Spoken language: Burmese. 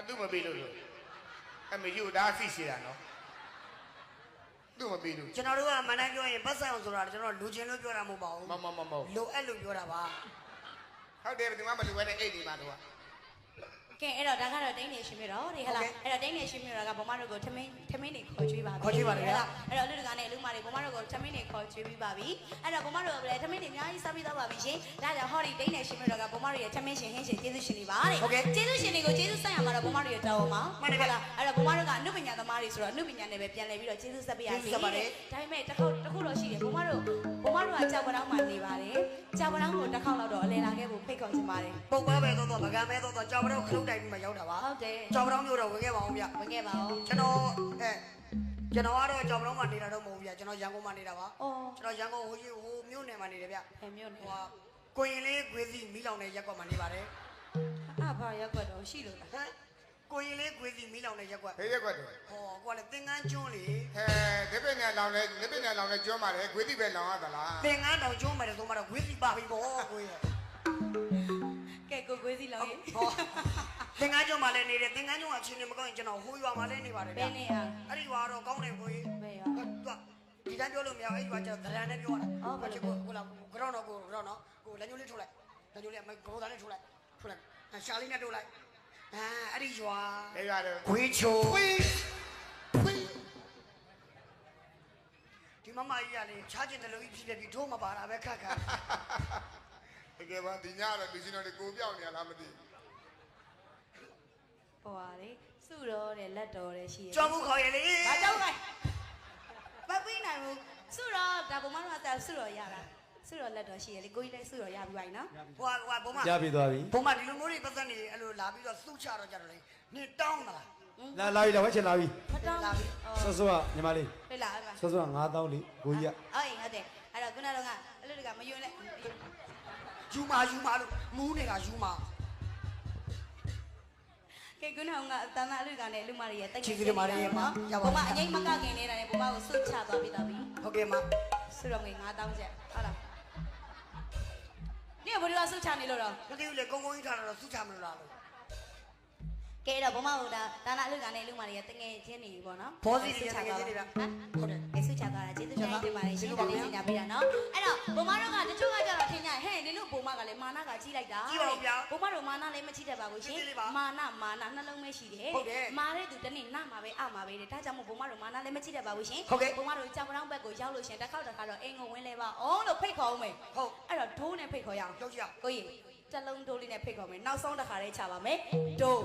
သူ့မပေးလို့အမေယူဒါသိရှိတာနော်သူ့မပေးလို့ကျွန်တော်တို့ကမနိုင်ပြောရင်ပတ်ဆိုင်အောင်ဆိုတာကျွန်တော်လူချင်းလို့ပြောတာမဟုတ်ပါဘူးမလိုအဲ့လိုပြောတာပါဟုတ်တယ်ဒီမှာမလိုပဲနဲ့အိတ်ဒီမှာတော့ကဲအဲ့တော့ဒါကတော့တိုင်းနေရှင်မြတော့ဒီဟဲ့လားအဲ့တော့တိုင်းနေရှင်မြတော့ကဘမတို့ကိုထမင်းနေခေါ်ကျွေးပါပြီခေါ်ကျွေးပါတယ်ဗျာအဲ့တော့လူတကာနဲ့လူမတွေဘမတို့ကိုထမင်းနေခေါ်ကျွေးပြီးပါပြီအဲ့တော့ဘမတို့ကလည်းထမင်းနေအများကြီးစားပြီးတော့ပါပြီရှင်ဒါကြောင့်ဟောဒီတိုင်းနေရှင်မြတော့ကဘမတို့ရဲ့ထမင်းရှင်ဟင်းရှင်ကျေးဇူးရှင်တွေပါတဲ့ကျေးဇူးရှင်တွေကိုကျေးဇူးဆက်ရမှာတော့ဘမတို့ရဲ့တောင်းပါမှန်တယ်ဗျာအဲ့တော့ဘမတို့ကအနုပညာသမားတွေဆိုတော့အနုပညာနဲ့ပဲပြန်လည်ပြီးတော့ကျေးဇူးဆက်ပေးရစီဒါပေမဲ့တစ်ခုတော့ရှိတယ်ဘမတို့ကကြောက်ပတောင်းမှနေပါတယ်ကြောက်ပတောင်းကိုတစ်ခေါက်လောက်တော့အလဲလာခဲ့ဖို့ဖိတ်ခေါ်ချင်ပါတယ်ပုံပါပဲတော့မကမ်းပဲတော့ကြောက်ပတော့ခလုတ်တိုင်ပြီးမှရောက်တာပါဟုတ်တယ်ကြောက်ပတော့မျိုးတော့ဝင်ခဲ့ပါအောင်ဗျဝင်ခဲ့ပါအောင်ကျွန်တော်ကတော့ကြောက်ပတော့မှနေတာတော့မဟုတ်ဗျကျွန်တော်ရန်ကုန်မှာနေတာပါကျွန်တော်ရန်ကုန်ဟိုမြို့နယ်မှာနေတယ်ဗျမြို့နယ်ကိုရင်လေးခွေးစီမီးလောင်တဲ့ရက်ကွက်မှာနေပါတယ်ဘာရက်ကွက်တော့ရှိလို့လားဟမ်ကိုရင်လေးခွေးစီမီးလောင်တဲ့ရက်ကွက်ဟေးရက်ကွက်တယ်ဟောကိုကလည်းသင်္ကန်းကျွန်းလေဟဲဒီပင်နဲ့လောင်လဲကျွမ်းပါတယ်ခွေးတိပဲလောင်ရသလားသင်္ကန်းတောင်ကျွန်းမယ်ဆိုမှတော့ခွေးစီပါပြီပေါ့ကိုရင်ကဲကိုခွေးစီလောင်ရင်ဟောသင်္ကန်းကျွန်းမှာလည်းနေတယ်သင်္ကန်းကျွန်းကအချင်းနေမကောင်းရင်ကျွန်တော်ဟိုရွာမှာလည်းနေပါတယ်ဗျဘယ်နေရအဲ့ဒီရွာတော့ကောင်းတယ်ကိုရင်ဘယ်ရွာဒီတိုင်းပြောလို့မရဘူးအဲ့ဒီရွာကျတော့ဒရန်နဲ့ပြောတာဟုတ်ကဲ့ကိုလာကတော့တော့ကိုလက်ညှိုးလေးထုတ်လိုက်လက်ညှိုးလေးမကောသားလေးထုတ်လိုက်ရှာလေးနဲ့ထုတ်လိုက်အဲ့ဒီရွာအဲ့ရွာတော့ခွေးချိုဒီမမကြီးကလေချားကျင်တယ်လို့ဖြစ်တယ်ဒီထိုးမပါတာပဲခက်တကယ်ပါဒီညတော့လူချင်းတော်တွေကိုပြောင်းနေရလားမသိဟိုပါလေစုတော်တဲ့လက်တော်တဲ့ရှိရကြောက်မှုခေါ်ရလေဘာကြောက်လဲမပြီးနိုင်ဘူးစုတော်ဒါဘုံမတို့အသက်စုတော်ရတာစုတော်လက်တော်ရှိရလေကိုကြီးလည်းစုတော်ရပြီးပါ යි နော်ဟိုဘုံမရပြီးသွားပြီဘုံမဒီလိုမျိုးတွေပတ်သက်နေအဲ့လိုလာပြီးတော့စုချတော့ကြတော့လေနေတောင်းလားလာပြီလာဝဲချင်လာပြီမတောင်းလာပြီဆော့ညီမလေးဟဲ့လားဆော့9000လေးကိုကြီးဟုတ်တယ်အဲ့တော့ခုနကတော့အလူတကမယွန်းနဲ့ယူမာလို့မူးနေတာယူမာကဲခုနကတန်တာအလူကနဲ့လူမတွေရဲ့တိုက်ချီတွေမာတွေရဲ့မှာဘုမအငိမ့်မကခင်နေတာနဲ့ဘုမကိုဆွတ်ချသွားပြီးတော့ပြီဟုတ်ကဲ့မဆွတ်တော့ငွေ9000ကျပ်ဟုတ်လားနေဘယ်လိုဆွတ်ချနေလို့တော့မသိဘူးလေကုန်းကြီးထားတော့ဆွတ်ချမလို့လားလို့ကဲတော့ဘုမကဒါနာအလူကနဲ့လူမတွေရဲ့တငယ်ချင်းနေပြီပေါ့နော်ဘောစီတွေတငယ်ချင်းတွေဗျဟုတ်တယ်ဆွတ်ချသွားတာကျေးဇူးတင်ပါတယ်ရှင်ဒါလေးညပေးတာနော်အဲ့တော့ဘုမတို့ကတချို့ကကြတော့ထင်ကြဟဲ့နင်တို့ဘုမကလည်းမာနကကြီးလိုက်တာကြီးပါဗျာဘုမတို့မာနလည်းမချိတတ်ပါဘူးရှင်မာနနှလုံးပဲရှိတယ်မာတဲ့သူတနေ့နမှာပဲအမှာပဲတဲ့ဒါကြောင့်မို့ဘုမတို့မာနလည်းမချိတတ်ပါဘူးရှင်ဘုမတို့ကြောင်ပတောင်းဘက်ကိုရောက်လို့ရှင်တစ်ခေါက်တော့အိမ်ကိုဝင်လဲပါအောင်လို့ဖိတ်ခေါ်အောင်မယ်ဟုတ်အဲ့တော့ဒိုးနဲ့ဖိတ်ခေါ်ရအောင်ရောက်ကြကိုကြီးတလုံးဒိုးလေးနဲ့ဖိတ်ခေါ်မယ်နောက်ဆုံးတစ်ခါလေးချပါမယ်ဒိုး